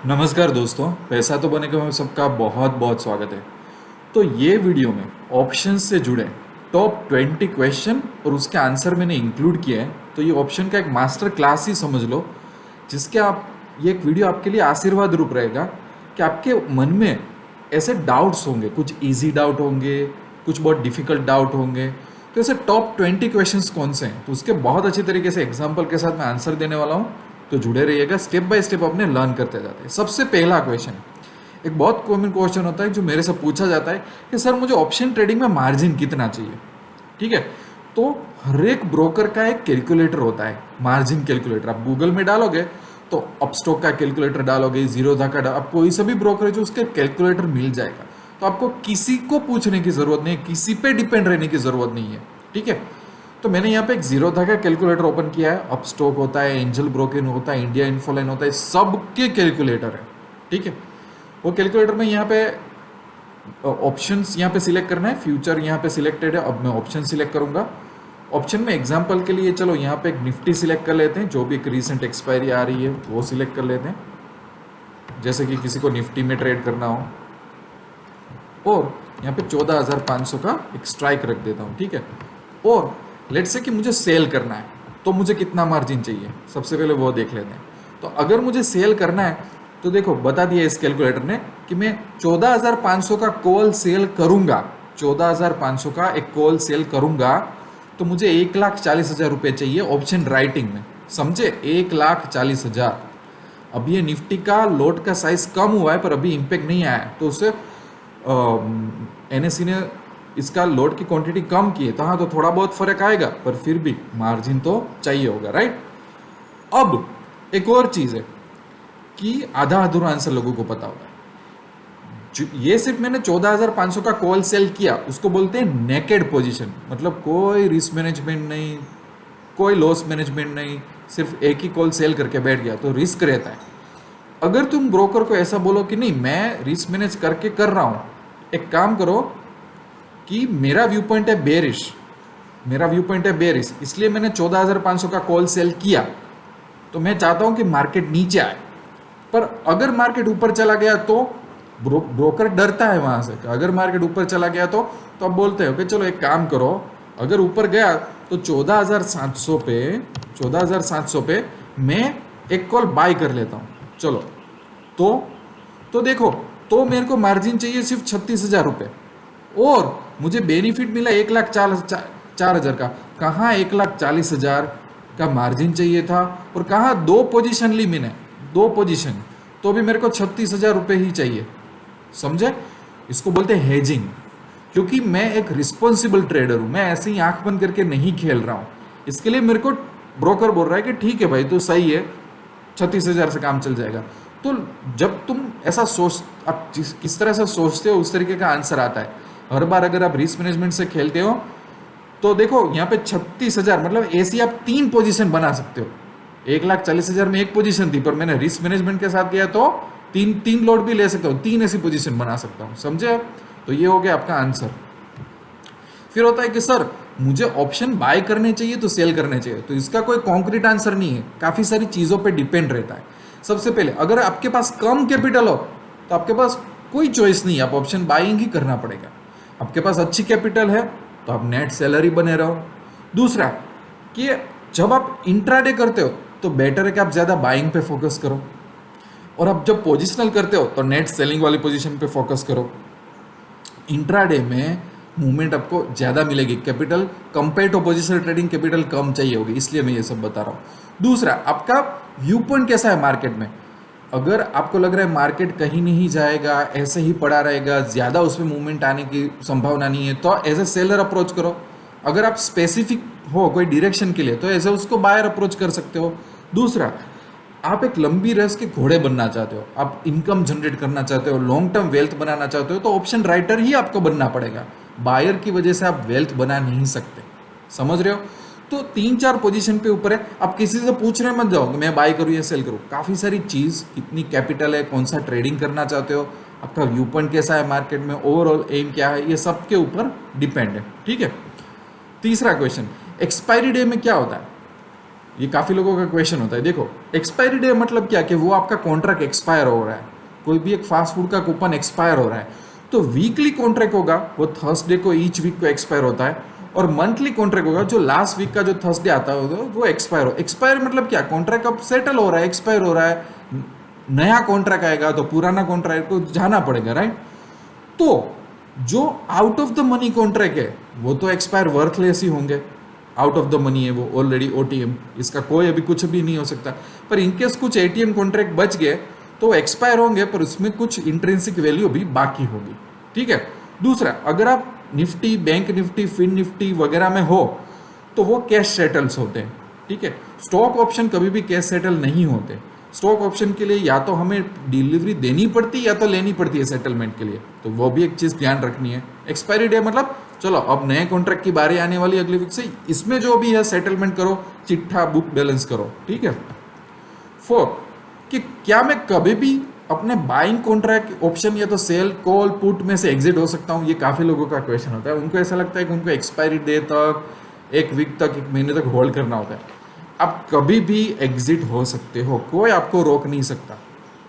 नमस्कार दोस्तों, पैसा तो बनेगा में सबका बहुत बहुत स्वागत है। तो ये वीडियो में ऑप्शन से जुड़े टॉप 20 क्वेश्चन और उसके आंसर मैंने इंक्लूड किए हैं। तो ये ऑप्शन का एक मास्टर क्लास ही समझ लो, जिसके आप ये एक वीडियो आपके लिए आशीर्वाद रूप रहेगा कि आपके मन में ऐसे डाउट्स होंगे, कुछ इजी डाउट होंगे, कुछ बहुत डिफिकल्ट डाउट होंगे। तो ऐसे टॉप 20 क्वेश्चंस कौन से हैं, तो उसके बहुत अच्छी तरीके से एग्जाम्पल के साथ मैं आंसर देने वाला हूँ। तो जुड़े रहिएगा, स्टेप बाय स्टेप अपने लर्न करते जाते हैं। सबसे पहला क्वेश्चन, एक बहुत कॉमन क्वेश्चन होता है जो मेरे से पूछा जाता है कि सर मुझे ऑप्शन ट्रेडिंग में मार्जिन कितना चाहिए। ठीक है, तो हर एक ब्रोकर का एक कैलकुलेटर होता है, मार्जिन कैलकुलेटर। आप गूगल में डालोगे तो अपस्टॉक का कैलकुलेटर डालोगे, जीरोधा का आप कोई सा भी ब्रोकर है जो उसके कैलकुलेटर मिल जाएगा। तो आपको किसी को पूछने की जरूरत नहीं है, किसी पे डिपेंड रहने की जरूरत नहीं है। ठीक है, तो मैंने यहाँ पे एक जीरोधा का कैलकुलेटर ओपन किया है। अपस्टॉक होता है, एंजल ब्रोकिंग होता है, इंडिया इन्फोलाइन होता है, सबके कैलकुलेटर है। ठीक है, वो कैलकुलेटर में यहाँ पे ऑप्शंस यहाँ पे सिलेक्ट करना है। फ्यूचर यहाँ पे सिलेक्टेड है, अब मैं ऑप्शन सिलेक्ट करूंगा। ऑप्शन में एग्जांपल के लिए चलो यहाँ पे एक निफ्टी सिलेक्ट कर लेते हैं, जो भी एक रीसेंट एक्सपायरी आ रही है वो सिलेक्ट कर लेते हैं। जैसे कि किसी को निफ्टी में ट्रेड करना हो, और यहाँ पे 14,500 का एक स्ट्राइक रख देता हूँ। ठीक है, और लेट्स से कि मुझे सेल करना है, तो मुझे कितना मार्जिन चाहिए, सबसे पहले वो देख लेते हैं। तो अगर मुझे सेल करना है तो देखो बता दिया इस कैलकुलेटर ने कि मैं 14,500 का कॉल सेल करूंगा, 14,500 का एक कॉल सेल करूंगा, तो मुझे 1,40,000 रुपये चाहिए ऑप्शन राइटिंग में। समझे, 1,40,000। अब ये निफ्टी का लोट का साइज कम हुआ है पर अभी इम्पेक्ट नहीं आया है, तो उससे एनएससी ने इसका लोड की क्वांटिटी कम की है, तो हाँ, तो थोड़ा बहुत फर्क आएगा, पर फिर भी मार्जिन तो चाहिए होगा, राइट। अब एक और चीज है कि आधा अधूरा आंसर लोगों को पता होता है। ये सिर्फ मैंने 14,500 का कॉल सेल किया, उसको बोलते हैं नेकेड पोजीशन। मतलब कोई रिस्क मैनेजमेंट नहीं, कोई लॉस मैनेजमेंट नहीं, सिर्फ एक ही कॉल सेल करके बैठ गया तो रिस्क रहता है। अगर तुम ब्रोकर को ऐसा बोलो कि नहीं मैं रिस्क मैनेज करके कर रहा हूं, एक काम करो कि मेरा व्यू पॉइंट है बेरिश, मेरा व्यू पॉइंट है बेरिश, इसलिए मैंने 14,500 का कॉल सेल किया, तो मैं चाहता हूं कि मार्केट नीचे आए। पर अगर मार्केट ऊपर चला गया तो ब्रोकर डरता है वहां से, अगर मार्केट ऊपर चला गया तो आप बोलते हो कि चलो एक काम करो, अगर ऊपर गया तो 14,700 पे मैं एक कॉल बाय कर लेता हूं। चलो, तो देखो, तो मेरे को मार्जिन चाहिए सिर्फ 36,000 रुपये, और मुझे बेनिफिट मिला 1,04,000 का। कहाँ 1,40,000 का मार्जिन चाहिए था, और कहाँ दो पोजीशन ली मैंने, दो पोजीशन, तो भी मेरे को 36,000 रुपये ही चाहिए। समझे, इसको बोलते हैं हेजिंग। क्योंकि मैं एक रिस्पॉन्सिबल ट्रेडर हूं, मैं ऐसे ही आंख बंद करके नहीं खेल रहा हूं। इसके लिए मेरे को ब्रोकर बोल रहा है कि ठीक है भाई, तो सही है, 36,000 से काम चल जाएगा। तो जब तुम ऐसा सोच, आप किस तरह से सोचते हो उस तरीके का आंसर आता है। हर बार अगर आप रिस्क मैनेजमेंट से खेलते हो तो देखो यहाँ पे 36,000, मतलब ऐसी आप 3 पोजीशन बना सकते हो। 1,40,000 में एक पोजीशन थी, पर मैंने रिस्क मैनेजमेंट के साथ किया तो तीन लोड भी ले सकता हूँ, 3 ऐसी पोजीशन बना सकता हूँ। समझे आप? तो ये हो गया आपका आंसर। फिर होता है कि सर मुझे ऑप्शन बाय करने चाहिए तो सेल करने चाहिए, तो इसका कोई कॉन्क्रीट आंसर नहीं है, काफी सारी चीजों पे डिपेंड रहता है। सबसे पहले अगर आपके पास कम कैपिटल हो तो आपके पास कोई चॉइस नहीं है, आप ऑप्शन बाइंग ही करना पड़ेगा। आपके पास अच्छी कैपिटल है तो आप नेट सेलर ही बने रहो। दूसरा कि जब आप इंट्राडे करते हो तो बेटर है कि आप ज़्यादा बाइंग पे फोकस करो, और आप जब पोजिशनल करते हो तो नेट सेलिंग वाली पोजीशन पे फोकस करो। इंट्राडे में मूवमेंट आपको ज़्यादा मिलेगी, capital compare to positional trading capital कम चाहिए होगी, इसलिए मैं ये सब बता रहा हूँ। दूसरा, आपका व्यू पॉइंट कैसा है मार्केट में। अगर आपको लग रहा है मार्केट कहीं नहीं जाएगा, ऐसे ही पड़ा रहेगा, ज़्यादा उसमें मूवमेंट आने की संभावना नहीं है, तो एज ए सेलर अप्रोच करो। अगर आप स्पेसिफिक हो कोई डायरेक्शन के लिए तो ऐसे उसको बायर अप्रोच कर सकते हो। दूसरा, आप एक लंबी रेस के घोड़े बनना चाहते हो, आप इनकम जनरेट करना चाहते हो, लॉन्ग टर्म वेल्थ बनाना चाहते हो, तो ऑप्शन राइटर ही आपको बनना पड़ेगा। बायर की वजह से आप वेल्थ बना नहीं सकते। समझ रहे हो? तो 3-4 पोजीशन पे ऊपर है। आप किसी से पूछ रहे मत जाओ कि मैं बाय करूँ या सेल करूँ। काफ़ी सारी चीज़, कितनी कैपिटल है, कौन सा ट्रेडिंग करना चाहते हो, आपका व्यू पॉइंट कैसा है मार्केट में, ओवरऑल एम क्या है, ये सब के ऊपर डिपेंड है। ठीक है। तीसरा क्वेश्चन, एक्सपायरी डे में क्या होता है। ये काफी लोगों का क्वेश्चन होता है। देखो, एक्सपायरी डे मतलब क्या, कि वो आपका कॉन्ट्रैक्ट एक्सपायर हो रहा है, कोई भी एक फास्ट फूड का कूपन एक्सपायर हो रहा है, तो वीकली कॉन्ट्रैक्ट होगा वो थर्सडे को ईच वीक को एक्सपायर होता है, और मंथली कॉन्ट्रैक्ट होगा जो लास्ट वीक का जो थर्सडे आता होगा वो एक्सपायर मतलब क्या, कॉन्ट्रैक्ट अब सेटल हो रहा है, एक्सपायर हो रहा है, नया कॉन्ट्रैक्ट आएगा तो पुराना कॉन्ट्रैक्ट को जाना पड़ेगा, राइट। तो जो out of the money contract है वो तो एक्सपायर वर्थलेस ही होंगे, आउट ऑफ द मनी है वो ऑलरेडी ओटीएम, इसका कोई अभी कुछ भी नहीं हो सकता। पर इनकेस कुछ एटीएम कॉन्ट्रैक्ट बच गए तो एक्सपायर होंगे, पर उसमें कुछ इंट्रिंसिक वैल्यू भी बाकी होगी, ठीक है। दूसरा, अगर आप Nifty, bank Nifty, Fin Nifty वगैरह में हो तो वो कैश सेटल्स होते हैं, ठीक है। स्टॉक ऑप्शन कभी भी कैश सेटल नहीं होते। स्टॉक ऑप्शन के लिए या तो हमें डिलीवरी देनी पड़ती है या तो लेनी पड़ती है सेटलमेंट के लिए, तो वो भी एक चीज़ ध्यान रखनी है। एक्सपायरी डे मतलब चलो अब नए कॉन्ट्रैक्ट की बारी आने वाली अगले वीक से, इसमें जो भी है सेटलमेंट करो, चिट्ठा बुक बैलेंस करो, ठीक है। 4, कि क्या मैं कभी भी अपने बाइंग कॉन्ट्रैक्ट ऑप्शन या तो सेल, कॉल, पुट में से एग्जिट हो सकता हूँ? ये काफ़ी लोगों का क्वेश्चन होता है। उनको ऐसा लगता है कि उनको एक्सपायरी डे तक, एक वीक तक, एक महीने तक होल्ड करना होता है। आप कभी भी एग्जिट हो सकते हो, कोई आपको रोक नहीं सकता,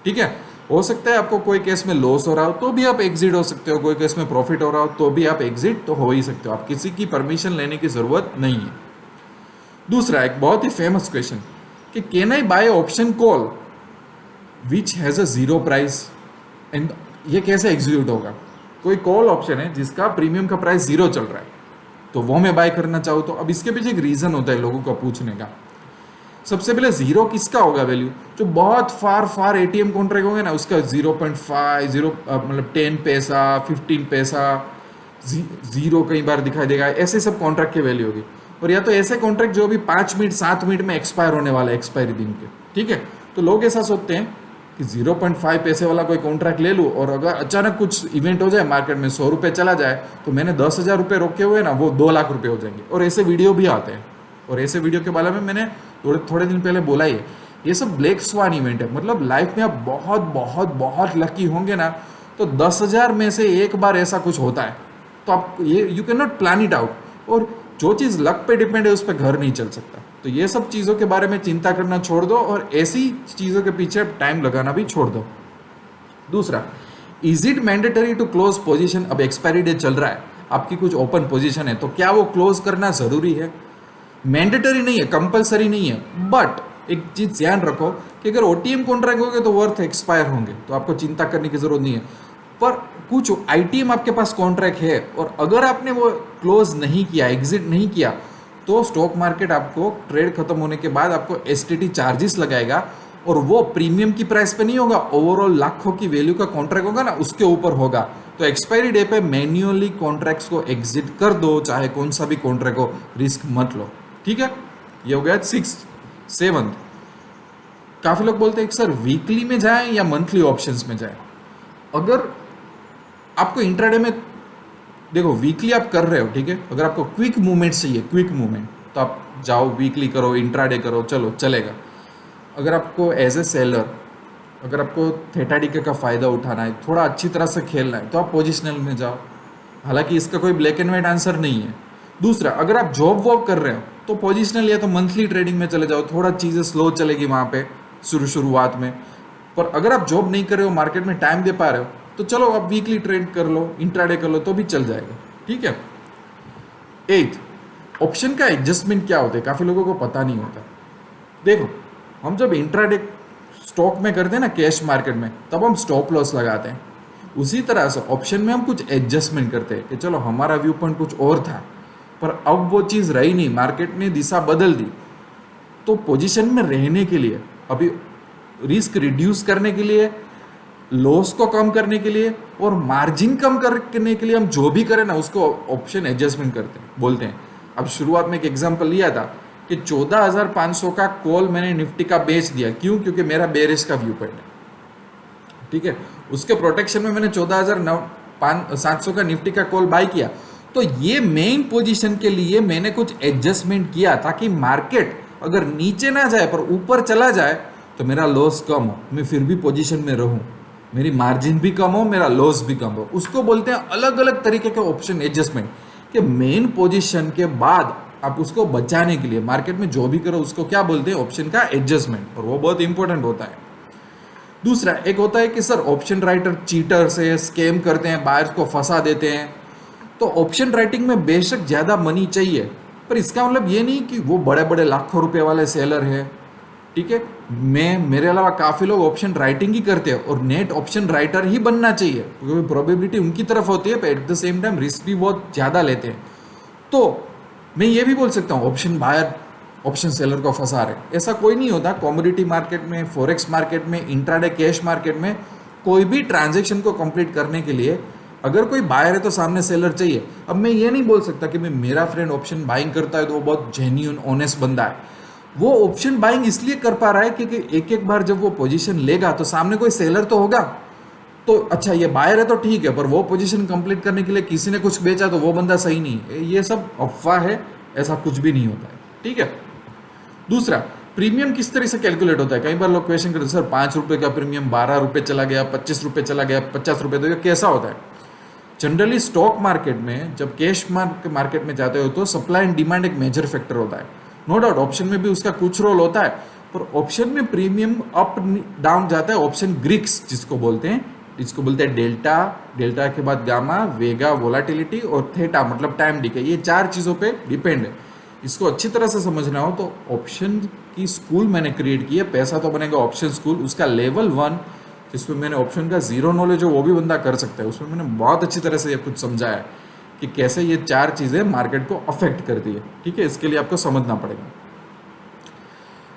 ठीक है। हो सकता है आपको कोई केस में लॉस हो रहा हो तो भी आप एग्जिट हो सकते हो, कोई केस में प्रॉफिट हो रहा हो तो भी आप एग्जिट तो हो ही सकते हो, आप किसी की परमिशन लेने की जरूरत नहीं है। दूसरा, एक बहुत ही फेमस क्वेश्चन कि can I by option call which has a zero price, and ये कैसे एग्जीक्यूट होगा? कोई कॉल ऑप्शन है जिसका प्रीमियम का प्राइस 0 चल रहा है, तो वो मैं बाय करना चाहूँ तो अब इसके पीछे एक रीजन होता है लोगों का पूछने का। सबसे पहले 0 किसका होगा वैल्यू? जो बहुत फार एटीएम कॉन्ट्रैक्ट होंगे ना, उसका 0.5, 0 मतलब 10 पैसा, 15 पैसा, 0 कई बार दिखाई देगा, ऐसे सब कॉन्ट्रैक्ट की वैल्यू होगी। और या तो ऐसे कॉन्ट्रैक्ट जो भी 5 मिनट 7 मिनट में एक्सपायर होने वाला है, एक्सपायरी दिन के, ठीक है। तो लोग ऐसा सोचते हैं कि 0.5 पैसे वाला कोई कॉन्ट्रैक्ट ले लूँ, और अगर अचानक कुछ इवेंट हो जाए मार्केट में, 100 रुपये चला जाए, तो मैंने 10,000 रुपये रोके हुए ना, वो 2 लाख रुपये हो जाएंगे। और ऐसे वीडियो भी आते हैं, और ऐसे वीडियो के बारे में मैंने थोड़े दिन पहले बोला ही है। ये सब ब्लैक स्वान इवेंट है, मतलब लाइफ में आप बहुत बहुत बहुत लकी होंगे ना, तो 10,000 में से एक बार ऐसा कुछ होता है, तो आप ये you can not plan it out. और जो चीज़ लक पे डिपेंड है उस पर घर नहीं चल सकता। तो ये सब चीज़ों के बारे में चिंता करना छोड़ दो, और ऐसी चीज़ों के पीछे टाइम लगाना भी छोड़ दो। दूसरा, is it mandatory to close position? अब एक्सपायरी डे चल रहा है, आपकी कुछ ओपन पोजीशन है, तो क्या वो क्लोज करना जरूरी है? मैंडेटरी नहीं है, कंपलसरी नहीं है, बट एक चीज ध्यान रखो कि अगर ओटीएम कॉन्ट्रैक्ट होंगे तो वर्थ एक्सपायर होंगे, तो आपको चिंता करने की जरूरत नहीं है। पर कुछ आईटीएम आपके पास कॉन्ट्रैक्ट है, और अगर आपने वो क्लोज नहीं किया, एग्जिट नहीं किया, तो स्टॉक मार्केट आपको ट्रेड खत्म होने के बाद आपको एसटीटी चार्जेस लगाएगा, और वो प्रीमियम की प्राइस पे नहीं होगा, ओवरऑल लाखों की वैल्यू का कॉन्ट्रैक्ट होगा ना, उसके ऊपर होगा। तो एक्सपायरी डे पे मैन्युअली कॉन्ट्रैक्ट्स को एग्जिट कर दो, चाहे कौन सा भी कॉन्ट्रैक्ट हो, रिस्क मत लो, ठीक है। ये हो गया 6th। 7th, काफी लोग बोलते हैं कि सर वीकली में जाएं या मंथली ऑप्शंस में जाएं। अगर आपको इंट्राडे में, देखो वीकली आप कर रहे हो, ठीक है, अगर आपको क्विक मूवमेंट चाहिए, क्विक मूवमेंट, तो आप जाओ वीकली करो, इंट्राडे करो, चलो चलेगा। अगर आपको एज ए सेलर, अगर आपको थेटा डीके का फ़ायदा उठाना है, थोड़ा अच्छी तरह से खेलना है, तो आप पोजिशनल में जाओ। हालांकि इसका कोई ब्लैक एंड वाइट आंसर नहीं है। दूसरा, अगर आप जॉब वॉब कर रहे हो तो पोजिशनल या तो मंथली ट्रेडिंग में चले जाओ, थोड़ा चीज़ें स्लो चलेगी वहाँ पे शुरुआत में। पर अगर आप जॉब नहीं कर रहे हो, मार्केट में टाइम दे पा रहे हो, तो चलो आप वीकली ट्रेड कर लो, इंट्राडे कर लो, तो भी चल जाएगा, ठीक है। 8th, ऑप्शन का एडजस्टमेंट क्या होता है, काफ़ी लोगों को पता नहीं होता। देखो, हम जब इंट्राडे स्टॉक में करते हैं ना, कैश मार्केट में, तब हम स्टॉप लॉस लगाते हैं। उसी तरह से ऑप्शन में हम कुछ एडजस्टमेंट करते हैं कि चलो हमारा व्यू पॉइंट कुछ और था, पर अब वो चीज़ रही नहीं, मार्केट ने दिशा बदल दी, तो पोजीशन में रहने के लिए, अभी रिस्क रिड्यूस करने के लिए, लॉस को कम करने के लिए और मार्जिन कम करने के लिए हम जो भी करें ना, उसको ऑप्शन एडजस्टमेंट करते हैं, बोलते हैं। अब शुरुआत में एक एग्जांपल लिया था कि 14,500 का कॉल मैंने निफ्टी का बेच दिया, क्यों? क्योंकि मेरा बेरिश का व्यू पॉइंट है, ठीक है। उसके प्रोटेक्शन में मैंने 14,700 का निफ्टी का कॉल बाय किया। तो ये मेन पोजीशन के लिए मैंने कुछ एडजस्टमेंट किया ताकि मार्केट अगर नीचे ना जाए पर ऊपर चला जाए तो मेरा लॉस कम हो, मैं फिर भी पोजीशन में रहूं, मेरी मार्जिन भी कम हो, मेरा लॉस भी कम हो। उसको बोलते हैं अलग अलग तरीके के ऑप्शन एडजस्टमेंट, कि मेन पोजीशन के बाद आप उसको बचाने के लिए मार्केट में जो भी करो उसको क्या बोलते हैं, ऑप्शन का एडजस्टमेंट, और वो बहुत इंपॉर्टेंट होता है। दूसरा एक होता है कि सर ऑप्शन राइटर चीटर से स्कैम करते हैं, बायर्स को फंसा देते हैं। तो ऑप्शन राइटिंग में बेशक ज़्यादा मनी चाहिए, पर इसका मतलब ये नहीं कि वो बड़े बड़े लाखों रुपए वाले सेलर है। ठीक है, मेरे अलावा काफ़ी लोग ऑप्शन राइटिंग ही करते हैं और नेट ऑप्शन राइटर ही बनना चाहिए, क्योंकि प्रोबेबिलिटी उनकी तरफ होती है, पर at the same time risk भी बहुत ज़्यादा लेते हैं। तो मैं ये भी बोल सकता हूँ ऑप्शन बायर ऑप्शन सेलर को फंसा रहे, ऐसा कोई नहीं होता। कमोडिटी मार्केट में, फॉरेक्स मार्केट में, इंट्राडे कैश मार्केट में कोई भी ट्रांजेक्शन को कंप्लीट करने के लिए अगर कोई बायर है तो सामने सेलर चाहिए। अब मैं ये नहीं बोल सकता कि मेरा फ्रेंड ऑप्शन बाइंग करता है तो वो बहुत जेन्यून ऑनेस्ट बंदा है। वो ऑप्शन बाइंग इसलिए कर पा रहा है क्योंकि एक एक बार जब वो पोजीशन लेगा तो सामने कोई सेलर तो होगा। तो अच्छा ये बायर है तो ठीक है, पर वो पोजीशन कंप्लीट करने के लिए किसी ने कुछ बेचा तो वो बंदा सही नहीं है। ये सब अफवाह है, ऐसा कुछ भी नहीं होता है। ठीक है। दूसरा, प्रीमियम किस तरह से कैलकुलेट होता है। कई बार लोग क्वेश्चन करते हैं, सर 5 रुपये का प्रीमियम 12 रुपये चला गया, 25 रुपये चला गया, 50 रुपये, तो ये कैसा होता है। जनरली स्टॉक मार्केट में जब कैश मार्केट में जाते हो तो सप्लाई एंड डिमांड एक मेजर फैक्टर होता है। नो डाउट ऑप्शन में भी उसका कुछ रोल होता है, पर ऑप्शन में प्रीमियम अप डाउन जाता है। ऑप्शन ग्रिक्स जिसको बोलते हैं डेल्टा, डेल्टा के बाद गामा, वेगा वोलाटिलिटी, और थीटा मतलब टाइम डिके, ये 4 चीज़ों पे डिपेंड है। इसको अच्छी तरह से समझना हो तो ऑप्शन की स्कूल मैंने क्रिएट की है, पैसा तो बनेगा ऑप्शन स्कूल। उसका लेवल 1 जिसमें मैंने ऑप्शन का जीरो नॉलेज हो वो भी बंदा कर सकता है, उसमें मैंने बहुत अच्छी तरह से ये कुछ समझाया है कि कैसे ये 4 चीज़ें मार्केट को अफेक्ट करती है। ठीक है, इसके लिए आपको समझना पड़ेगा।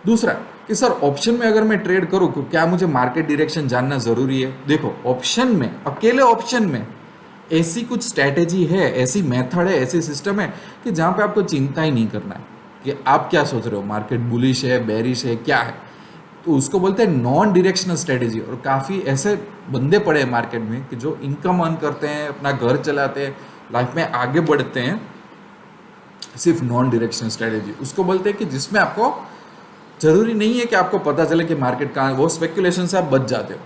दूसरा कि सर ऑप्शन में अगर मैं ट्रेड करूं तो क्या मुझे मार्केट डायरेक्शन जानना जरूरी है। देखो ऑप्शन में, अकेले ऑप्शन में ऐसी कुछ स्ट्रैटेजी है, ऐसी मेथड है, ऐसी सिस्टम है कि जहां पे आपको चिंता ही नहीं करना है कि आप क्या सोच रहे हो, मार्केट बुलिश है, बेरिश है, क्या है। तो उसको बोलते हैं नॉन डायरेक्शनल स्ट्रेटेजी। और काफ़ी ऐसे बंदे पड़े हैं मार्केट में कि जो इनकम अर्न करते हैं, अपना घर चलाते हैं, लाइफ में आगे बढ़ते हैं सिर्फ नॉन डायरेक्शनल स्ट्रेटेजी। उसको बोलते हैं कि जिसमें आपको जरूरी नहीं है कि आपको पता चले कि मार्केट कहाँ है, वो स्पेकुलेशन से आप बच जाते हो।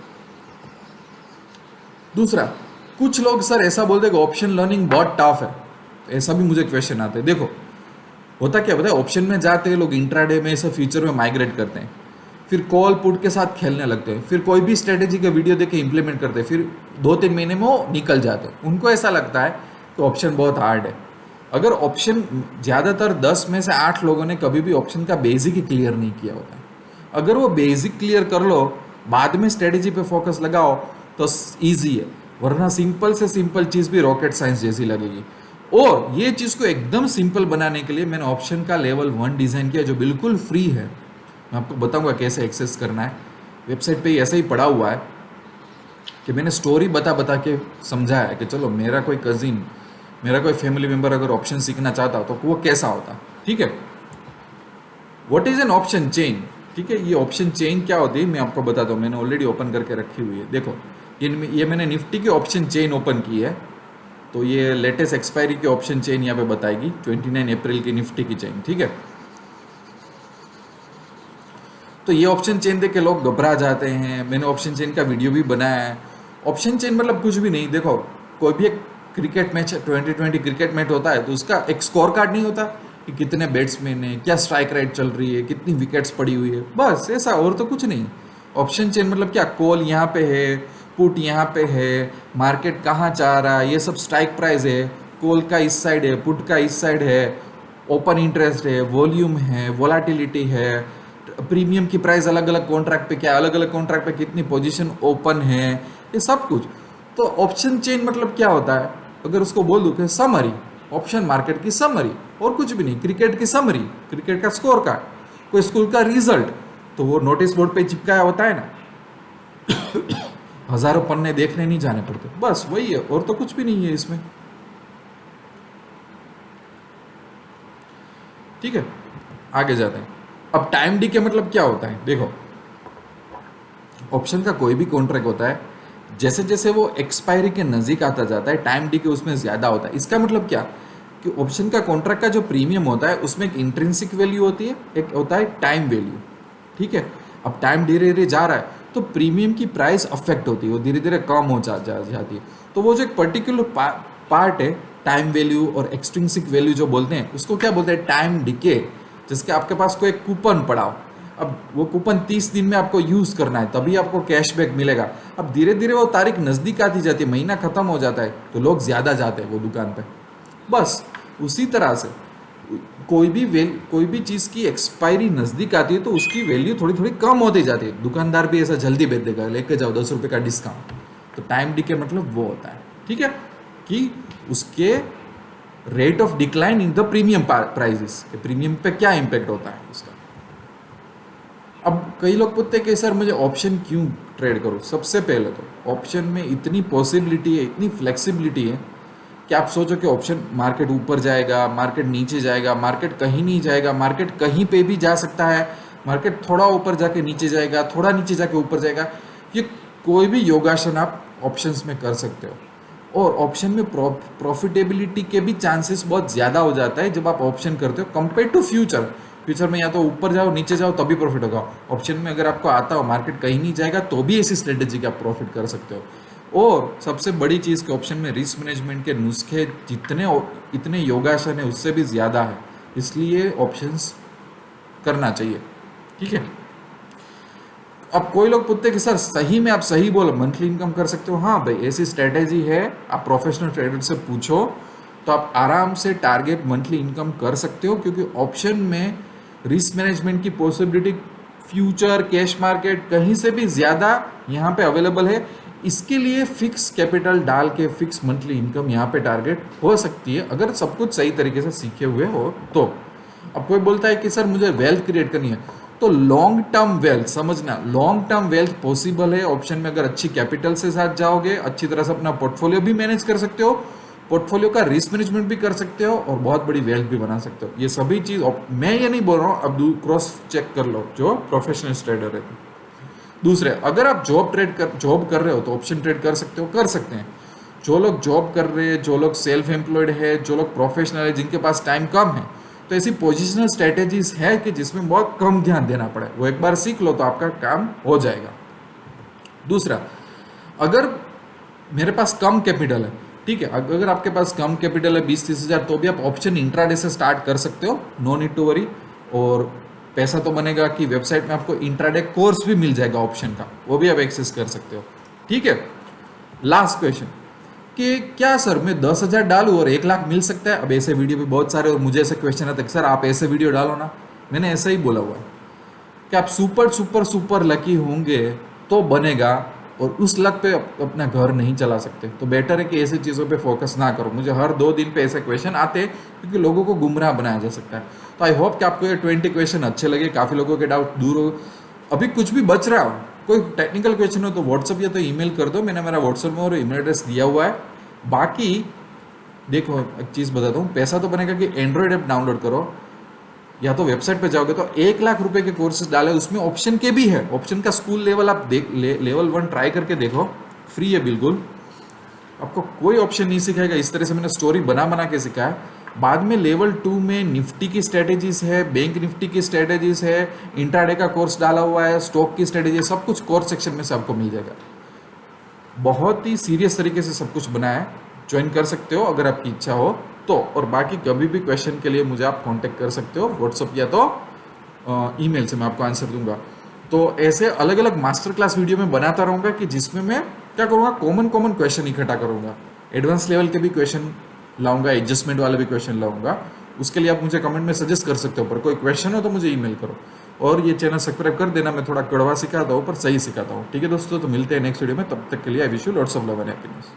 दूसरा, कुछ लोग सर ऐसा बोलते हैं कि ऑप्शन लर्निंग बहुत टफ है, ऐसा भी मुझे क्वेश्चन आते हैं। देखो होता क्या पता है, ऑप्शन में जाते हैं लोग, इंट्राडे में ऐसा फ्यूचर में माइग्रेट करते हैं, फिर कॉल पुट के साथ खेलने लगते हैं, फिर कोई भी स्ट्रेटेजी का वीडियो देख के इंप्लीमेंट करते हैं, फिर 2-3 महीने में वो निकल जाते हैं। उनको ऐसा लगता है कि ऑप्शन बहुत हार्ड है। अगर ऑप्शन, ज़्यादातर 10 में से 8 लोगों ने कभी भी ऑप्शन का बेसिक ही क्लियर नहीं किया होता है। अगर वो बेसिक क्लियर कर लो, बाद में स्ट्रेटेजी पे फोकस लगाओ तो ईजी है, वरना सिंपल से सिंपल चीज़ भी रॉकेट साइंस जैसी लगेगी। और ये चीज़ को एकदम सिंपल बनाने के लिए मैंने ऑप्शन का लेवल 1 डिज़ाइन किया जो बिल्कुल फ्री है। मैं आपको बताऊंगा कैसे एक्सेस करना है। वेबसाइट पे ऐसे ही पड़ा हुआ है कि मैंने स्टोरी बता के समझाया है कि चलो मेरा कोई कजिन, मेरा कोई फैमिली मेम्बर अगर ऑप्शन सीखना चाहता हो तो वो कैसा होता। ठीक है, what is an option chain. ठीक है, ये ऑप्शन चेन क्या होती है मैं आपको बताता हूँ। मैंने ऑलरेडी ओपन करके रखी हुई है। देखो ये मैंने निफ्टी की ऑप्शन चेन ओपन की है, तो ये लेटेस्ट एक्सपायरी की ऑप्शन चेन यहाँ पे बताएगी 29 अप्रैल की निफ्टी की चेन। ठीक है, तो ये ऑप्शन चेन देख के लोग घबरा जाते हैं। मैंने ऑप्शन चेन का वीडियो भी बनाया है। ऑप्शन चेन मतलब कुछ भी नहीं। देखो कोई भी एक क्रिकेट मैच, 2020 क्रिकेट मैच होता है तो उसका एक स्कोर कार्ड नहीं होता कि कितने बैट्समैन है, क्या स्ट्राइक रेट चल रही है, कितनी विकेट्स पड़ी हुई है, बस ऐसा, और तो कुछ नहीं। ऑप्शन चेन मतलब क्या, कॉल यहाँ पे है, पुट यहाँ पे है, मार्केट कहाँ चाह रहा है, ये सब स्ट्राइक प्राइस है, कॉल का इस साइड है, पुट का इस साइड है, ओपन इंटरेस्ट है, वॉल्यूम है, वोलाटिलिटी है, प्रीमियम की प्राइस अलग अलग कॉन्ट्रैक्ट पे क्या, अलग अलग कॉन्ट्रैक्ट पे कितनी पोजीशन ओपन है, ये सब कुछ। तो ऑप्शन चेन मतलब क्या होता है, अगर उसको बोल दूं कि समरी, ऑप्शन मार्केट की समरी, और कुछ भी नहीं। क्रिकेट की समरी, क्रिकेट का स्कोर कार्ड, कोई स्कूल का रिजल्ट तो वो नोटिस बोर्ड पे चिपकाया होता है ना, हजारों पन्ने देखने नहीं जाने पड़ते, बस वही है, और तो कुछ भी नहीं है इसमें। ठीक है, आगे जाते हैं। अब टाइम डी के मतलब क्या होता है। देखो ऑप्शन का कोई भी कॉन्ट्रैक्ट होता है, जैसे जैसे वो एक्सपायरी के नज़दीक आता जाता है टाइम डी के उसमें ज़्यादा होता है। इसका मतलब क्या कि ऑप्शन का कॉन्ट्रैक्ट का जो प्रीमियम होता है उसमें एक इंट्रिंसिक वैल्यू होती है, एक होता है टाइम वैल्यू। ठीक है, अब टाइम धीरे धीरे जा रहा है तो प्रीमियम की प्राइस अफेक्ट होती है, वो धीरे धीरे कम हो जाती है। तो वो जो एक पर्टिकुलर पार्ट है टाइम वैल्यू और एक्सट्रिंसिक वैल्यू जो बोलते हैं उसको क्या बोलते हैं, टाइम डिके। जिसके आपके पास कोई कूपन पड़ा हो, अब वो कूपन 30 दिन में आपको यूज करना है तभी आपको कैशबैक मिलेगा। अब धीरे धीरे वो तारीख नजदीक आती जाती है, महीना खत्म हो जाता है तो लोग ज्यादा जाते हैं वो दुकान पे। बस उसी तरह से कोई भी चीज की एक्सपायरी नजदीक आती है तो उसकी वैल्यू थोड़ी थोड़ी कम होती जाती है। दुकानदार भी ऐसा जल्दी बेच देगा, लेके जाओ 10 रुपए का डिस्काउंट। तो टाइम डिके मतलब वो होता है, ठीक है, कि उसके rate of decline in the premium prices, premium पे क्या इंपैक्ट होता है उसका। अब कई लोग पूछते हैं कि सर मुझे ऑप्शन क्यों ट्रेड करूं। सबसे पहले तो ऑप्शन में इतनी पॉसिबिलिटी है, इतनी फ्लेक्सिबिलिटी है कि आप सोचो कि ऑप्शन मार्केट ऊपर जाएगा, मार्केट नीचे जाएगा, मार्केट कहीं नहीं जाएगा, मार्केट कहीं पे भी जा सकता है, मार्केट थोड़ा ऊपर जाके नीचे जाएगा, थोड़ा नीचे जाके ऊपर जाएगा। ये कोई भी योगासन आप ऑप्शंस में कर सकते हो। और ऑप्शन में प्रॉफिटेबिलिटी के भी चांसेस बहुत ज़्यादा हो जाता है जब आप ऑप्शन करते हो कंपेयर टू फ्यूचर। फ्यूचर में या तो ऊपर जाओ नीचे जाओ तभी प्रॉफिट होगा। ऑप्शन में अगर आपको आता हो मार्केट कहीं नहीं जाएगा तो भी ऐसी स्ट्रेटेजी का आप प्रॉफिट कर सकते हो। और सबसे बड़ी चीज़ के ऑप्शन में रिस्क मैनेजमेंट के नुस्खे इतने योगासन है उससे भी ज़्यादा है, इसलिए ऑप्शंस करना चाहिए, ठीक है। अब कोई लोग पूछते हैं कि सर सही में आप सही बोलो मंथली इनकम कर सकते हो। हाँ भाई, ऐसी स्ट्रेटेजी है, आप प्रोफेशनल ट्रेडर से पूछो तो आप आराम से टारगेट मंथली इनकम कर सकते हो, क्योंकि ऑप्शन में रिस्क मैनेजमेंट की पॉसिबिलिटी फ्यूचर, कैश मार्केट कहीं से भी ज़्यादा यहाँ पे अवेलेबल है। इसके लिए फिक्स कैपिटल डाल के फिक्स मंथली इनकम यहाँ पे टारगेट हो सकती है अगर सब कुछ सही तरीके से सीखे हुए हो तो। अब कोई बोलता है कि सर मुझे वेल्थ क्रिएट करनी है, तो लॉन्ग टर्म वेल्थ समझना, लॉन्ग टर्म वेल्थ पॉसिबल है ऑप्शन में अगर अच्छी कैपिटल से साथ जाओगे, अच्छी तरह से अपना पोर्टफोलियो भी मैनेज कर सकते हो, पोर्टफोलियो का रिस्क मैनेजमेंट भी कर सकते हो और बहुत बड़ी वेल्थ भी बना सकते हो। ये सभी चीज मैं ये नहीं बोल रहा हूँ, अब क्रॉस चेक कर लो जो प्रोफेशनल ट्रेडर है। दूसरे, अगर आप जॉब कर रहे हो तो ऑप्शन ट्रेड कर सकते हो, कर सकते हैं। जो लोग जॉब कर रहे हैं, जो लोग सेल्फ एम्प्लॉयड है, जो लोग प्रोफेशनल है, जिनके पास टाइम कम है, तो ऐसी पोजिशनल स्ट्रेटेजीज है कि जिसमें बहुत कम ध्यान देना पड़े, वो एक बार सीख लो तो आपका काम हो जाएगा। दूसरा, अगर मेरे पास कम कैपिटल है, ठीक है, अगर आपके पास कम कैपिटल है 20-30 हज़ार, तो भी आप ऑप्शन इंट्राडे से स्टार्ट कर सकते हो, नो नीड टू वरी। और पैसा तो बनेगा कि वेबसाइट में आपको इंट्राडे कोर्स भी मिल जाएगा ऑप्शन का, वो भी आप एक्सेस कर सकते हो, ठीक है। लास्ट क्वेश्चन कि क्या सर मैं 10,000 डालूं और 1 लाख मिल सकता है। अब ऐसे वीडियो भी बहुत सारे और मुझे ऐसे क्वेश्चन आते हैं सर आप ऐसे वीडियो डालो ना। मैंने ऐसा ही बोला हुआ है कि आप सुपर सुपर सुपर लकी होंगे तो बनेगा, और उस लक पे अपना घर नहीं चला सकते। तो बेटर है कि ऐसी चीज़ों पे फोकस ना करो। मुझे हर 2 दिन पे ऐसे क्वेश्चन आते हैं क्योंकि लोगों को गुमराह बनाया जा सकता है। तो आई होप कि आपको ये 20 क्वेश्चन अच्छे लगे, काफ़ी लोगों के डाउट दूर हो। अभी कुछ भी बच रहा हो, कोई टेक्निकल क्वेश्चन हो तो व्हाट्सअप या तो ईमेल कर दो, मैंने मेरा व्हाट्सअप में और ईमेल एड्रेस दिया हुआ है। बाकी देखो एक चीज़ बताता हूँ, पैसा तो बनेगा कि एंड्रॉयड ऐप डाउनलोड करो या तो वेबसाइट पे जाओगे तो 1 लाख रुपए के कोर्सेज डाले, उसमें ऑप्शन के भी है। ऑप्शन का स्कूल लेवल आप लेवल 1 ट्राई करके देखो, फ्री है बिल्कुल, आपको कोई ऑप्शन नहीं सिखाएगा। इस तरह से मैंने स्टोरी बना के सिखाया। बाद में लेवल 2 में निफ्टी की स्ट्रेटेजीज है, बैंक निफ्टी की स्ट्रेटेजीज है, इंट्राडे का कोर्स डाला हुआ है, स्टॉक की स्ट्रेटेजी, सब कुछ कोर्स सेक्शन में से आपको मिल जाएगा। बहुत ही सीरियस तरीके से सब कुछ बनाया है, ज्वाइन कर सकते हो अगर आपकी इच्छा हो तो। और बाकी कभी भी क्वेश्चन के लिए मुझे आप कांटेक्ट कर सकते हो व्हाट्सअप या तो ईमेल से, मैं आपको आंसर दूंगा। तो ऐसे अलग अलग मास्टर क्लास वीडियो में बनाता रहूँगा कि जिसमें मैं क्या करूँगा, कॉमन क्वेश्चन इकट्ठा करूँगा, एडवांस लेवल के भी क्वेश्चन लाऊंगा, एडजस्टमेंट वाले भी क्वेश्चन लाऊंगा। उसके लिए आप मुझे कमेंट में सजेस्ट कर सकते हो, पर कोई क्वेश्चन हो तो मुझे ईमेल करो। और ये चैनल सब्सक्राइब कर देना, मैं थोड़ा कड़वा सिखाता हूँ पर सही सिखाता हूँ, ठीक है दोस्तों। तो मिलते हैं नेक्स्ट वीडियो में, तब तक के लिए I wish you lots of love and happiness.